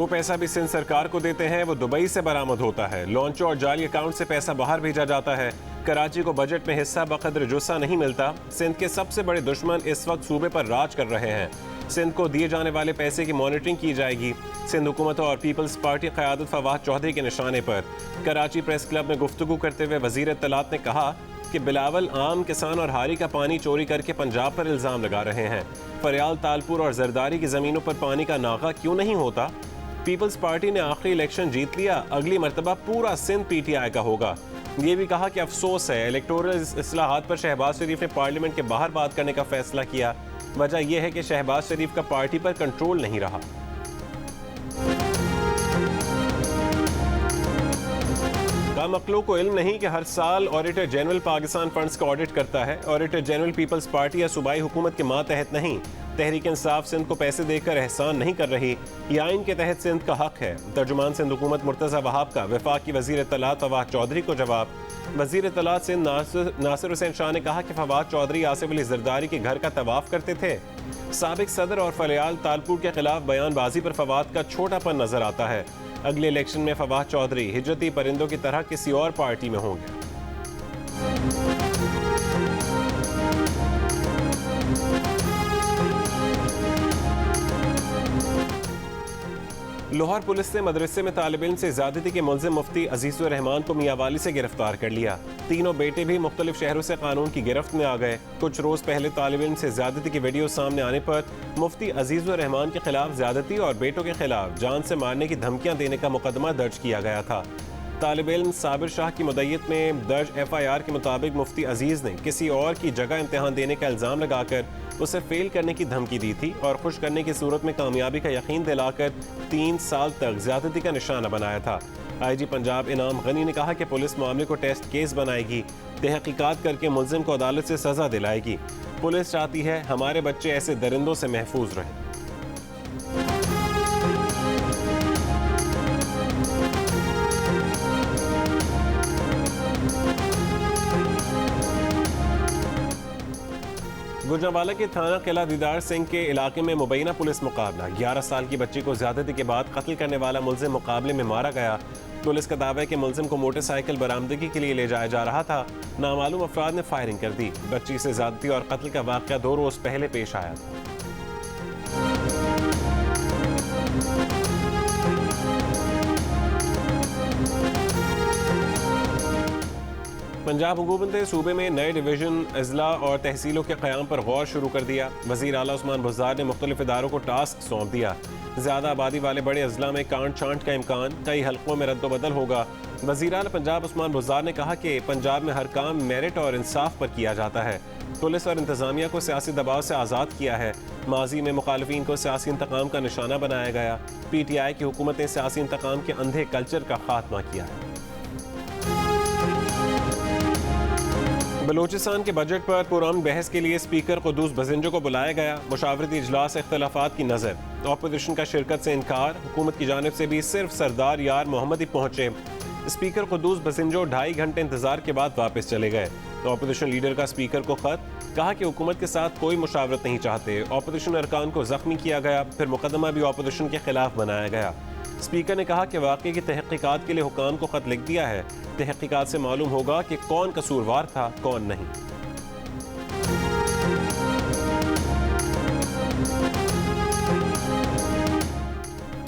जो पैसा भी सिंध सरकार को देते हैं वो दुबई से बरामद होता है। लॉन्चो और जाली अकाउंट से पैसा बाहर भेजा जाता है। कराची को बजट में हिस्सा बकदर जुस्सा नहीं मिलता। सिंध के सबसे बड़े दुश्मन इस वक्त सूबे पर राज कर रहे हैं। सिंध को दिए जाने वाले पैसे की मॉनिटरिंग की जाएगी। सिंध हुकूमत और पीपल्स पार्टी क़यादत फवाद चौधरी के निशाने पर। कराची प्रेस क्लब में गुफ्तगू करते हुए वज़ीर इत्तलात ने कहा कि बिलावल आम किसान और हारी का पानी चोरी करके पंजाब पर इल्ज़ाम लगा रहे हैं। फरियाल, तालपुर और जरदारी की ज़मीनों पर पानी का नागा क्यों नहीं होता? पीपल्स पार्टी ने आखिरी इलेक्शन जीत लिया, अगली मरतबा पूरा सिंध PTI का होगा। ये भी कहा कि अफसोस है इलेक्टोरल इस्लाहात पर शहबाज शरीफ ने पार्लियामेंट के बाहर बात करने का फैसला किया। वजह यह है कि शहबाज शरीफ का पार्टी पर कंट्रोल नहीं रहा। कम अक्लों को इल्म नहीं कि हर साल ऑडिटर जनरल पाकिस्तान फंड्स का ऑडिट करता है। ऑडिटर जनरल पीपल्स पार्टी या सूबाई हुकूमत के मातहत नहीं। तहरीक इंसाफ सिंध को पैसे देकर एहसान नहीं कर रही। ये आइन के तहत सिंध का हक है। तर्जुमान सिंध हुकूमत मुर्तज़ा वहाब का वफाक की वज़ीर इत्तलात फवाद चौधरी को जवाब। वज़ीर इत्तलात सिंध नासिर हुसैन शाह ने कहा कि फवाद चौधरी आसिफ अली जरदारी के घर का तवाफ करते थे। साबिक सदर और फरियाल, तालपुर के खिलाफ बयानबाजी पर फवाद का छोटापन नजर आता है। अगले इलेक्शन में फवाद चौधरी हिजरती परिंदों की तरह किसी और पार्टी में होंगे। लाहौर पुलिस ने मदरसे में तालिब इल्म से ज़्यादती के मुल्ज़िम मुफ्ती अजीज़ुर रहमान को मियांवाली से गिरफ्तार कर लिया। तीनों बेटे भी मुख्तलिफ शहरों से कानून की गिरफ्त में आ गए। कुछ रोज़ पहले तालिब इल्म से ज़्यादती की वीडियो सामने आने पर मुफ्ती अजीज़ुर रहमान के खिलाफ ज़्यादती और बेटों के खिलाफ जान से मारने की धमकियाँ देने का मुकदमा दर्ज किया गया था। तालिब इल्म साबिर शाह की मुद्दत में दर्ज FIR के मुताबिक मुफ्ती अजीज़ ने किसी और की जगह इम्तिहान देने का इल्ज़ाम लगाकर उसे फेल करने की धमकी दी थी और खुश करने की सूरत में कामयाबी का यकीन दिलाकर 3 साल तक ज़्यादती का निशाना बनाया था। IG पंजाब इनाम गनी ने कहा कि पुलिस मामले को टेस्ट केस बनाएगी, तहकीकात करके मुल्ज़िम को अदालत से सज़ा दिलाएगी। पुलिस चाहती है हमारे बच्चे ऐसे दरिंदों से महफूज रहें। गुजरांवाला के थाना किला दीदार सिंह के इलाके में मुबैना पुलिस मुकाबला। 11 साल की बच्ची को ज्यादती के बाद कत्ल करने वाला मुल्जिम मुकाबले में मारा गया। पुलिस का दावा है कि मुल्जिम को मोटरसाइकिल बरामदगी के लिए ले जाया जा रहा था। नामालूम अफराद ने फायरिंग कर दी। बच्ची से ज्यादती और कत्ल का वाकया 2 रोज पहले पेश आया था। पंजाब हुकूमत ने सूबे में नए डिवीजन, अजला और तहसीलों के क़याम पर गौर शुरू कर दिया। वज़ीर आला उस्मान बुज़दार ने मुख्तलिफ इदारों को टास्क सौंप दिया। ज़्यादा आबादी वाले बड़े अजला में कांट छांट का इम्कान, कई हल्कों में रद्दोबदल होगा। वज़ीर आला पंजाब उस्मान बुज़दार ने कहा कि पंजाब में हर काम मेरिट और इंसाफ पर किया जाता है। पुलिस और इंतज़ामिया को सियासी दबाव से आज़ाद किया है। माजी में मुखालफिन को सियासी इंतकाम का निशाना बनाया गया। PTI की हुकूमत ने सियासी इंतकाम के अंधे कल्चर का खात्मा किया है। बलूचिस्तान के बजट पर पुरअमन बहस के लिए स्पीकर कुद्दूस बजिंजो को बुलाया गया। मुशावरती इजलास इख्तलाफात की नज़र। अपोजिशन का शिरकत से इनकार। हुकूमत की जानिब से भी सिर्फ सरदार यार मोहम्मद ही पहुंचे। स्पीकर कुद्दूस बजिंजो 2.5 घंटे इंतजार के बाद वापस चले गए। अपोजिशन लीडर का स्पीकर को खत, कहा कि हुकूमत के साथ कोई मुशावरत नहीं चाहते। अपोजिशन अरकान को जख्मी किया गया। फिर मुकदमा भी अपोजिशन के खिलाफ बनाया गया। स्पीकर ने कहा कि वाक़े की तहकीकात के लिए हुकाम को खत लिख दिया है। तहकीकात से मालूम होगा कि कौन कसूरवार था, कौन नहीं।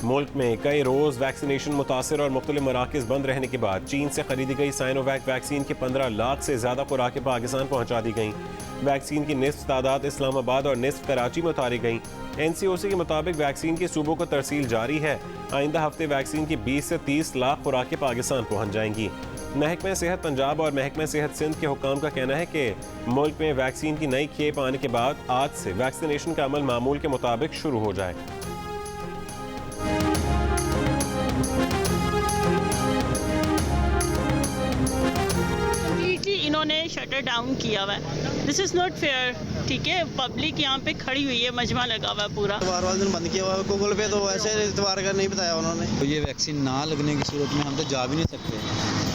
मुल्क में कई रोज वैक्सीनेशन मुतासिर और मुख्तलिफ मराकज़ बंद रहने के बाद चीन से खरीदी गई साइनोवैक वैक्सीन के 15 लाख से ज़्यादा खुराकें पाकिस्तान पहुँचा दी गईं। वैक्सीन की निस्फ तादाद इस्लामाबाद और निस्फ कराची में उतारी गईं। NCOC के मुताबिक वैक्सीन की सूबों को तरसील जारी है। आइंदा हफ्ते वैक्सीन की 20 से 30 लाख खुराकें पाकिस्तान पहुँच जाएंगी। महकमा सेहत पंजाब और महकमा सेहत सिंध के हुकाम का कहना है कि मुल्क में वैक्सीन की नई खेप आने के बाद आज से वैक्सीनेशन का अमल मामूल के मुताबिक शुरू हो जाए। इन्होंने शटर डाउन किया हुआ है। This is not fair. ठीक है, पब्लिक यहाँ पे खड़ी हुई है, मजमा लगा हुआ है पूरा। इतवार वाले दिन बंद किया हुआ है गूगल पे, तो वैसे इतवार का नहीं बताया उन्होंने। तो ये वैक्सीन ना लगने की सूरत में हम तो जा भी नहीं सकते,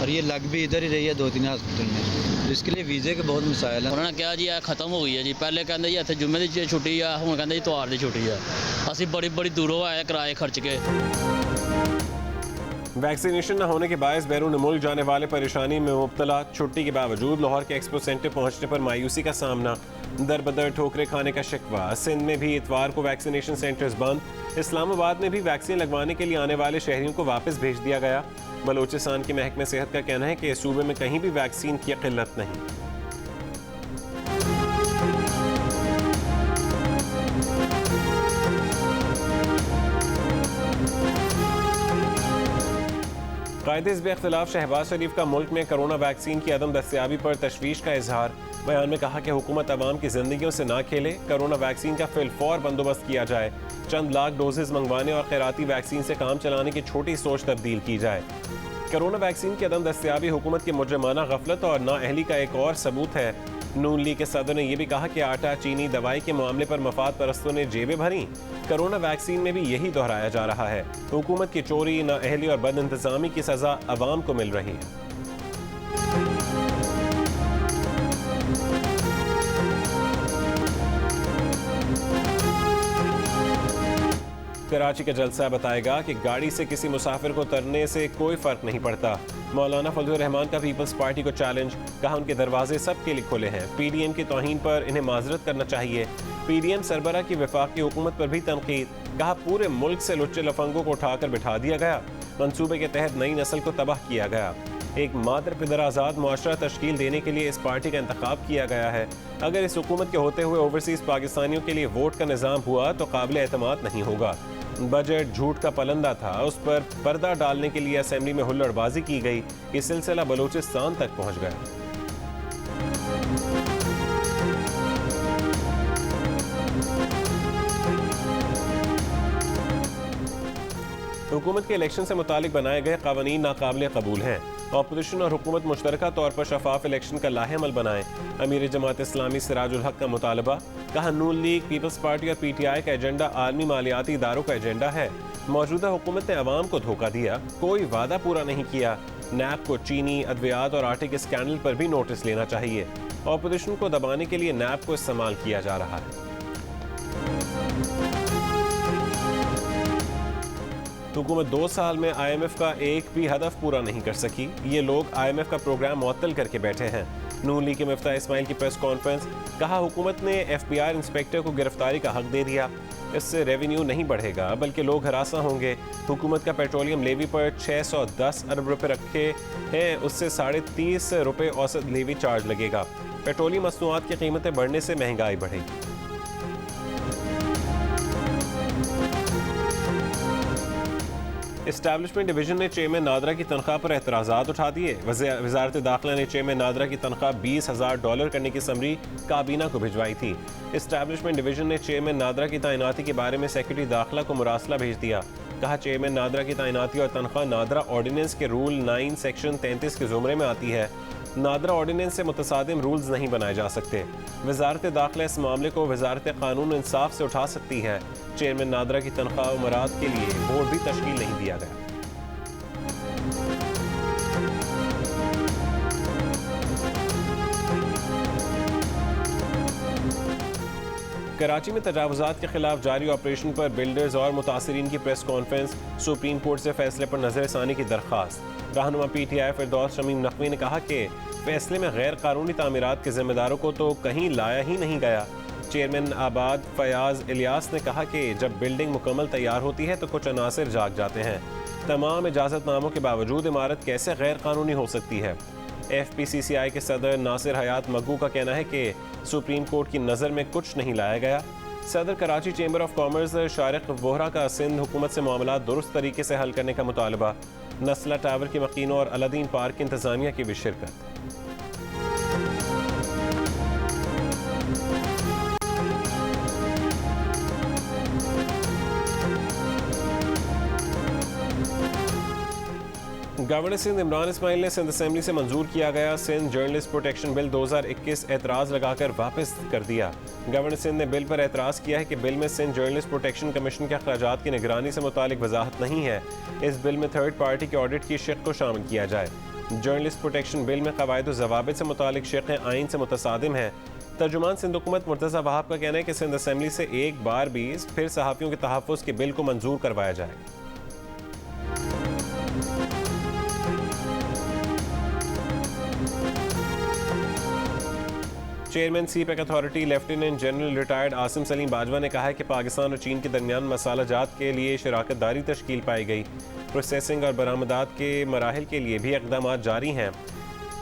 और ये लग भी इधर ही रही है 2-3 हॉस्पिटल में, तो इसके लिए वीज़े के बहुत मसाइल हैं। उन्होंने कहा जी ਇਹ ਖਤਮ ਹੋ ਗਈ ਹੈ ਜੀ, ਪਹਿਲੇ ਕਹਿੰਦੇ ਜੀ ਇੱਥੇ ਜੁਮੇ ਦੀ ਛੁੱਟੀ ਆ, ਹੁਣ ਕਹਿੰਦੇ ਜੀ ਇਤਵਾਰ ਦੀ ਛੁੱਟੀ ਆ। ਅਸੀਂ ਬੜੀ ਦੂਰੋਂ ਆਏ ਕਿਰਾਏ ਖਰਚ के। वैक्सीनेशन न होने के बायस बैरून मुल्क जाने वाले परेशानी में मुब्तला, छुट्टी के बावजूद लाहौर के एक्सपो सेंटर पहुंचने पर मायूसी का सामना, दर बदर ठोकरे खाने का शिकवा। सिंध में भी इतवार को वैक्सीनेशन सेंटर्स बंद। इस्लामाबाद में भी वैक्सीन लगवाने के लिए आने वाले शहरियों को वापस भेज दिया गया। बलूचिस्तान के महकमे सेहत का कहना है कि सूबे में कहीं भी वैक्सीन की किल्लत नहीं। कायदे हिज़्ब इख्तिलाफ शहबाज शरीफ का मुल्क में कोरोना वैक्सीन की अदम दस्तयाबी पर तशवीश का इजहार। बयान में कहा कि हुकूमत अवाम की जिंदगियों से ना खेले, कोरोना वैक्सीन का फिलफौर बंदोबस्त किया जाए, चंद लाख डोजेज मंगवाने और खैराती वैक्सीन से काम चलाने की छोटी सोच तब्दील की जाए। कोरोना वैक्सीन की अदम दस्तयाबी हुकूमत की मुजरमाना गफलत और नाअहली का एक और सबूत है। नून लीग के सदर ने यह भी कहा कि आटा चीनी दवाई के मामले पर मफाद परस्तों ने जेबें भरी। कोरोना वैक्सीन में भी यही दोहराया जा रहा है। हुकूमत की चोरी, नाअहली और बद इंतजामी की सजा अवाम को मिल रही है। कराची का जलसा बताएगा कि गाड़ी से किसी मुसाफिर को उतरने से कोई फर्क नहीं पड़ता। मौलाना फजलुर रहमान का पीपल्स पार्टी को चैलेंज, कहा उनके दरवाजे सबके लिए खुले हैं। पीडीएम की तौहीन पर इन्हें माजरत करना चाहिए। पीडीएम सरबरा की वफाकी हुकूमत पर भी तनकीद, कहा पूरे मुल्क से लुच्चे लफंगों को उठाकर बिठा दिया गया, मंसूबे के तहत नई नस्ल को तबाह किया गया। एक मादर पिदर आज़ाद मुआशरा तश्कील देने के लिए इस पार्टी का इंतखाब किया गया है। अगर इस हुकूमत के होते हुए ओवरसीज़ पाकिस्तानियों के लिए वोट का निज़ाम हुआ तो काबिल एतमाद नहीं होगा। बजट झूठ का पलंदा था, उस पर पर्दा डालने के लिए असेंबली में हुल्लड़बाजी की गई। ये सिलसिला बलूचिस्तान तक पहुंच गया। हुकूमत के इलेक्शन से मुतालिक बनाए गए कानून नाकाबिल कबूल हैं। अपोजिशन और हुकूमत मुश्तरका तौर पर शफाफ इलेक्शन का लाहेअमल बनाएं। अमीर जमात इस्लामी सिराजुल हक का मुतालबा, कहा नून लीग, पीपल्स पार्टी और पीटीआई का एजेंडा आलमी मालियाती इदारों का एजेंडा है। मौजूदा हुकूमत ने अवाम को धोखा दिया, कोई वादा पूरा नहीं किया। नैब को चीनी, अद्वियात और आटे के स्कैंडल पर भी नोटिस लेना चाहिए। अपोजिशन को दबाने के लिए नैब को इस्तेमाल किया जा रहा है। हुकूमत 2 साल में IMF का एक भी हदफ पूरा नहीं कर सकी। ये लोग IMF का प्रोग्राम मुअत्तल करके बैठे हैं। नून लीग के मिफ्ता इस्माइल की प्रेस कॉन्फ्रेंस, कहा हुकूमत ने FBI इंस्पेक्टर को गिरफ्तारी का हक दे दिया। इससे रेवेन्यू नहीं बढ़ेगा बल्कि लोग हरासा होंगे। हुकूमत का पेट्रोलियम लेवी पर 610 अरब रुपए रखे हैं, उससे 30.5 रुपए औसत लेवी चार्ज लगेगा। पेट्रोलियम मसनूआत की कीमतें बढ़ने से महंगाई बढ़ेगी। इस्टेब्लिशमेंट डिवीजन ने चेयरमैन नादरा की तनख्वाह पर एतराज़ात उठा दिए। वज़ारत दाखिला ने चेयरमैन नादरा की तनख्वाह $20,000 करने की समरी काबीना को भिजवाई थी। इस्टेब्लिशमेंट डिवीजन ने चेयरमैन नादरा की तैनाती के बारे में सेक्रेटरी दाखिला को मुरासला भेज दिया। कहा चेयरमैन नादरा की तैनाती और तनख्वाह नादरा ऑर्डिनेंस के रूल 9 सेक्शन 33 के ज़ुमरे में आती है। नादरा ऑर्डिनेंस से मुतसादिम रूल्स नहीं बनाए जा सकते। वज़ारत दाखिला इस मामले को वज़ारत कानून इंसाफ से उठा सकती है। चेयरमैन नादरा की तनख्वाह मराद के लिए बोर्ड भी तश्कील नहीं दिया गया। कराची में तजावुज़ात के खिलाफ जारी ऑपरेशन पर बिल्डर्स और मुतासरीन की प्रेस कॉन्फ्रेंस, सुप्रीम कोर्ट से फैसले पर नजरसानी की दरख्वास्त। रहनुमा PTI फिरदौस शमीम नकवी ने कहा कि फैसले में गैर कानूनी तामीरात के जिम्मेदारों को तो कहीं लाया ही नहीं गया। चेयरमैन आबाद फयाज इलियास ने कहा कि जब बिल्डिंग मुकम्मल तैयार होती है तो कुछ अनासर जाग जाते हैं। तमाम इजाज़तनामों के बावजूद इमारत कैसे गैर कानूनी हो सकती है। FPCCI के सदर नासिर हयात मग्गू का कहना है कि सुप्रीम कोर्ट की नज़र में कुछ नहीं लाया गया। सदर Karachi chamber of commerce Shariq Vohra का सिंध हुकूमत से मामला दुरुस्त तरीके से हल करने का मुतालबा। नस्ला टावर के मकीनों और अलादीन पार्क की इंतजामिया की भी शिरकत। गवर्नर सिंध इमरान इस्माइल ने सिंध असेंबली से मंजूर किया गया सिंध जर्नलिस्ट प्रोटेक्शन बिल 2021 एतराज़ लगाकर वापस कर दिया। गवर्नर सिंध ने बिल पर एतराज़ किया है कि बिल में सिंध जर्नलिस्ट प्रोटेक्शन कमीशन के अखराजात की निगरानी से मुतालिक वजाहत नहीं है। इस बिल में थर्ड पार्टी के ऑडिट की शिक को शामिल किया जाए। जर्नलिस्ट प्रोटेक्शन बिल में कवायद व ज़वाबित से मुतालिक शिक़ें आइन से मुतसादिम हैं। तर्जुमान सिंध हुकूमत मुर्तज़ा वहाब का कहना है कि सिंध असेंबली से एक बार भी फिर सहाफ़ियों के तहफ़्फ़ुज़ के बिल को मंजूर करवाया जाए। Chairman CPEC authority lieutenant general retired Asim Salim Bajwa ने कहा है कि पाकिस्तान और चीन के दरमियान मसाला जात के लिए शराकत दारी तश्कील पाई गई। प्रोसेसिंग और बरामदात के मराहिल के लिए भी इक़दाम जारी हैं।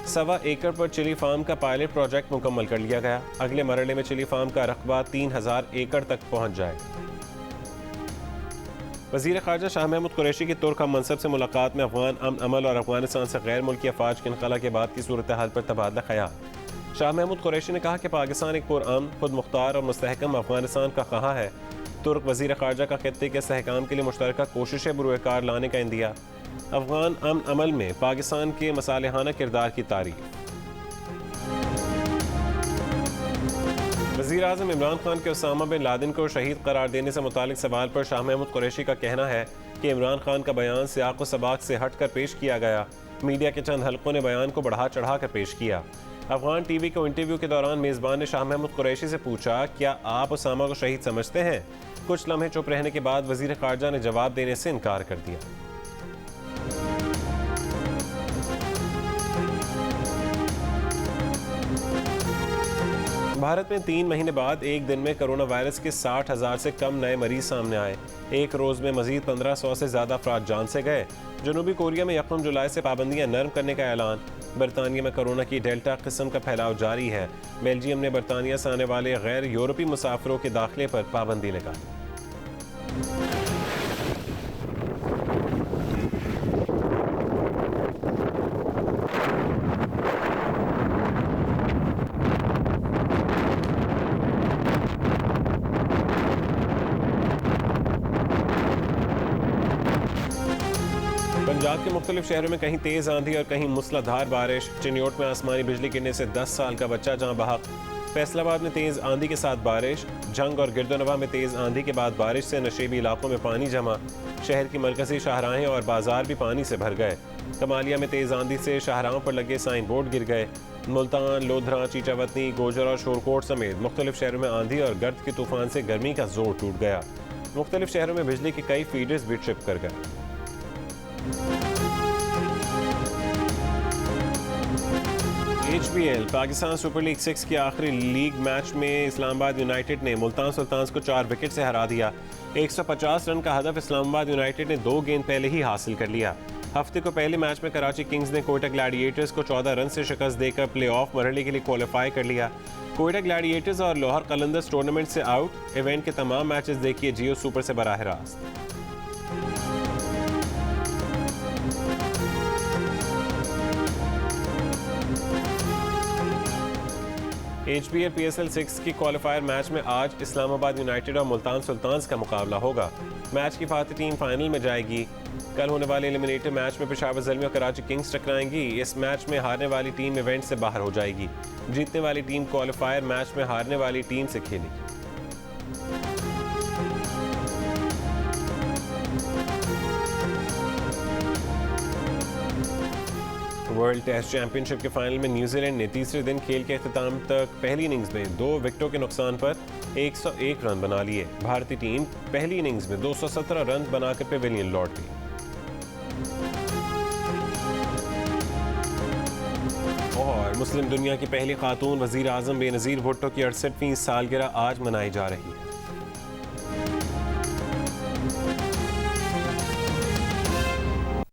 1.25 एकड़ पर चिली फार्म का पायलट प्रोजेक्ट मुकम्मल कर लिया गया। अगले मरहले में चिली फार्म का रकबा 3000 एकड़ तक पहुँच जाएगा। वज़ीर ख़ारजा शाह महमूद कुरैशी की तुर्क हम मनसब से मुलाकात में अफगान अमन अमल और अफगानिस्तान से गैर मुल्की अफवाज के इनखला के बाद की सूरत हाल पर तबादला ख़याल। शाह महमूद कुरैशी ने कहा कि पाकिस्तान एक पुरअमन, खुद मुख्तार और मुस्तहकम अफगानिस्तान का ख़्वाह है। तुर्क वज़ीर ख़ारजा का खित्ते के इस्तेहकाम के लिए मुश्तरका कोशिशें बरूएकार लाने का इंदिया। अफगान अमन अमल में पाकिस्तान के मसालेहाना किरदार की तारीफ। वज़ीर आज़म इमरान खान के उसामा बिन लादेन को शहीद करार देने से मुतालिक सवाल पर शाह महमूद कुरैशी का कहना है कि इमरान खान का बयान सियाक़ व सबाक़ से हट कर पेश किया गया। मीडिया के चंद हलकों ने बयान को बढ़ा चढ़ा कर पेश किया। अफगान टीवी को इंटरव्यू के दौरान मेज़बान ने शाह महमूद कुरैशी से पूछा, क्या आप उसामा को शहीद समझते हैं? कुछ लम्हे चुप रहने के बाद वज़ीर ख़ारजा ने जवाब देने से इनकार कर दिया। भारत में 3 महीने बाद एक दिन में कोरोना वायरस के 60,000 से कम नए मरीज सामने आए। एक रोज़ में मजीद 1500 से ज़्यादा अफराद जान से गए। जनूबी कोरिया में 1 जुलाई से पाबंदियां नरम करने का ऐलान। बरतानिया में कोरोना की डेल्टा किस्म का फैलाव जारी है। बेल्जियम ने बरतानिया से आने वाले गैर यूरोपी मुसाफिरों के दाखिले पर पाबंदी लगाई। पंजाब के मुख्तलिफ शहरों में कहीं तेज़ आंधी और कहीं मूसलाधार बारिश। चिन्योट में आसमानी बिजली गिरने से 10 साल का बच्चा जहां बहक। फैसलाबाद में तेज़ आंधी के साथ बारिश। जंग और गिरदोनवा में तेज़ आंधी के बाद बारिश से नशेबी इलाकों में पानी जमा। शहर की मरकजी शाहराहें और बाजार भी पानी से भर गए। कमालिया में तेज़ आंधी से शाहराहों पर लगे साइन बोर्ड गिर गए। मुल्तान, लोधरा, चीचावतनी, गोजर और शोरकोट समेत मुख्तलिफ शहरों में आंधी और गर्द के तूफान से गर्मी का जोर टूट गया। मुख्तलिफ शहरों में बिजली के कई फीडर्स भी ट्रिप कर गए। HBL पाकिस्तान सुपर लीग 6 के आखिरी लीग मैच में इस्लामाबाद यूनाइटेड ने मुल्तान सुल्तान्स को 4 विकेट से हरा दिया। 150 रन का हदफ इस्लामाबाद यूनाइटेड ने 2 गेंद पहले ही हासिल कर लिया। हफ्ते को पहले मैच में कराची किंग्स ने कोयटा ग्लैडिएटर्स को 14 रन से शिकस्त देकर प्लेऑफ मरहले के लिए क्वालिफाई कर लिया। कोयटा ग्लैडिएटर्स और लाहौर कलंदर्स टूर्नामेंट से आउट। इवेंट के तमाम मैचेस देखिए जियो सुपर से बराह रास्त। HBL PSL 6 की क्वालिफायर मैच में आज इस्लामाबाद यूनाइटेड और मुल्तान सुल्तान्स का मुकाबला होगा। मैच की फातह टीम फाइनल में जाएगी। कल होने वाले एलिमिनेटर मैच में पेशावर ज़ल्मी और कराची किंग्स टकराएंगी। इस मैच में हारने वाली टीम इवेंट से बाहर हो जाएगी। जीतने वाली टीम क्वालिफायर मैच में हारने वाली टीम से खेलेगी। वर्ल्ड टेस्ट चैंपियनशिप के फाइनल में न्यूजीलैंड ने तीसरे दिन खेल के अख्ताम तक पहली इनिंग्स में 2 विकेटों के नुकसान पर 101 रन बना लिए। भारतीय टीम पहली इनिंग्स में 217 रन बनाकर पेविलियन लौट गई। और मुस्लिम दुनिया की पहली खातून वज़ीर आज़म बेनज़ीर भुट्टो की 68वीं सालगिरह आज मनाई जा रही है।